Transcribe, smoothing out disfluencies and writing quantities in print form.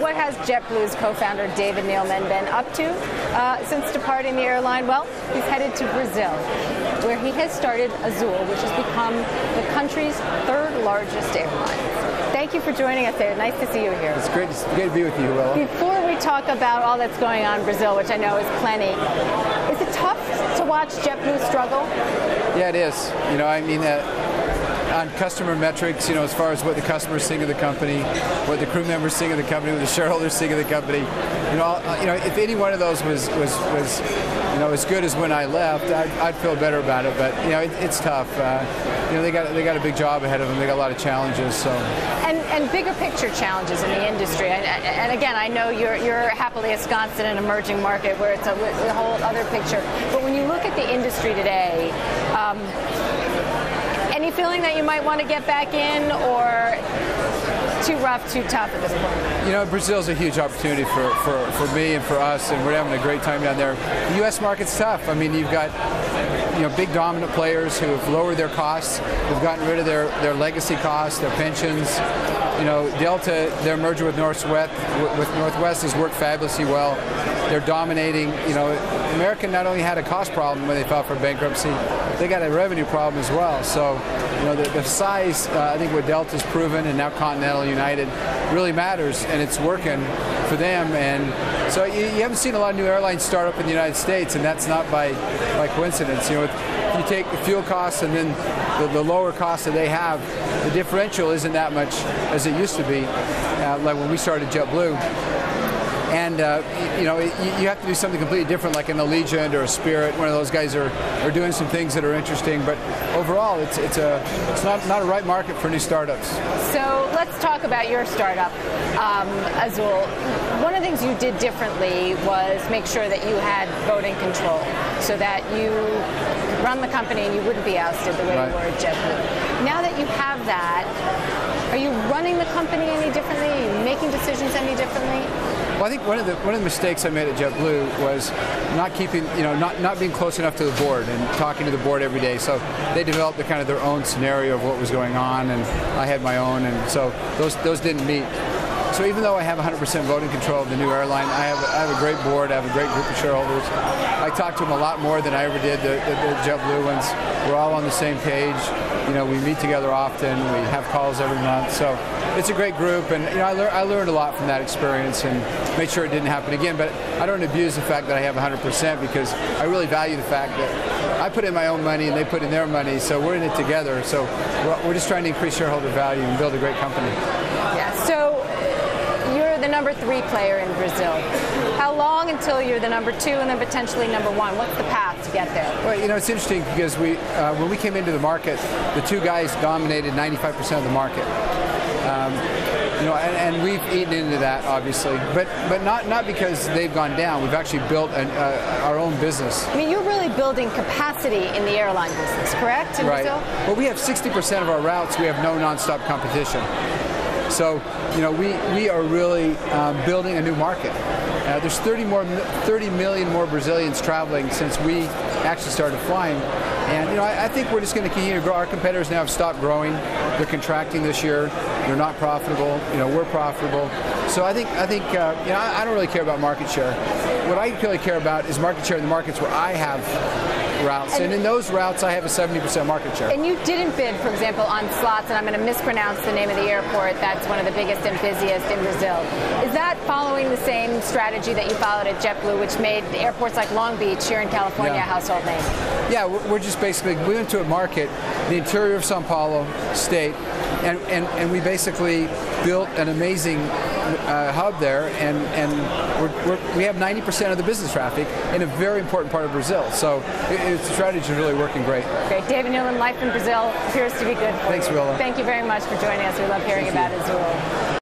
what has JetBlue's co-founder David Neeleman been up to since departing the airline? Well, he's headed to Brazil, where he has started Azul, which has become the country's third largest airline. Thank you for joining us, David. Nice to see you here. It's great to be with you, Willow. Before we talk about all that's going on in Brazil, which I know is plenty, is it tough to watch JetBlue struggle? Yeah, it is. You know, I mean, on customer metrics, you know, as far as what the customers think of the company, what the crew members think of the company, what the shareholders think of the company, you know, if any one of those was you know, as good as when I left, I'd feel better about it. But you know, it's tough. You know, they got a big job ahead of them. They got a lot of challenges. So. And bigger picture challenges in the industry. And again, I know you're happily ensconced in an emerging market where it's a whole other picture. But when you look at the industry today, any feeling that you might want to get back in, or too rough, too tough at this point? You know, Brazil's a huge opportunity for me and for us, and we're having a great time down there. The U.S. market's tough. I mean, you've got big dominant players who have lowered their costs, who've gotten rid of their legacy costs, their pensions. You know, Delta, their merger with Northwest has worked fabulously well. They're dominating. You know, American not only had a cost problem when they filed for bankruptcy, they got a revenue problem as well. So, you know, the size, I think what Delta's proven, and now Continental, United, really matters, and it's working for them. And so you haven't seen a lot of new airlines start up in the United States, and that's not by coincidence. You know, if you take the fuel costs and then the lower costs that they have, the differential isn't that much as it used to be, like when we started JetBlue. And you know, you have to do something completely different, like an Allegiant or a Spirit. One of those guys are doing some things that are interesting. But overall, it's not a right market for new startups. So let's talk about your startup, Azul. One of the things you did differently was make sure that you had voting control, so that you could run the company and you wouldn't be ousted the way you were at JetBlue. Now that you have that, are you running the company any differently? Are you making decisions any differently? Well, I think one of the mistakes I made at JetBlue was not keeping, you know, not being close enough to the board and talking to the board every day. So they developed the kind of their own scenario of what was going on, and I had my own, and so those didn't meet. So even though I have 100% voting control of the new airline, I have a great board, I have a great group of shareholders. I talk to them a lot more than I ever did the JetBlue ones. We're all on the same page. You know, we meet together often. We have calls every month. So it's a great group, and you know, I learned a lot from that experience and made sure it didn't happen again. But I don't abuse the fact that I have 100%, because I really value the fact that I put in my own money and they put in their money, so we're in it together. So we're just trying to increase shareholder value and build a great company. Yeah. So you're the number 3 player in Brazil. How long until you're the number 2 and then potentially number 1? What's the path to get there? Well, you know, it's interesting because when we came into the market, the two guys dominated 95% of the market. You know, and we've eaten into that, obviously, but not because they've gone down. We've actually built our own business. I mean, you're really building capacity in the airline business, correct? In Brazil? Well, we have 60% of our routes. We have no nonstop competition. So, you know, we are really building a new market. There's 30 million more Brazilians traveling since we actually started flying. And you know, I think we're just going to continue to grow. Our competitors now have stopped growing. They're contracting this year. They're not profitable. You know, we're profitable. So I think you know, I don't really care about market share. What I really care about is market share in the markets where I have routes, and in those routes I have a 70% market share. And you didn't bid, for example, on slots, and I'm going to mispronounce the name of the airport that's one of the biggest and busiest in Brazil. Is that following the same strategy that you followed at JetBlue, which made airports like Long Beach here in California a household name? Yeah, we're just basically, we went to a market, the interior of Sao Paulo state, and we basically built an amazing hub there, and we have 90% of the business traffic in a very important part of Brazil. So the strategy is really working great. Great. David Neeleman, life in Brazil appears to be good for you. Thanks, Willow. Thank you very much for joining us. We love hearing about Azul.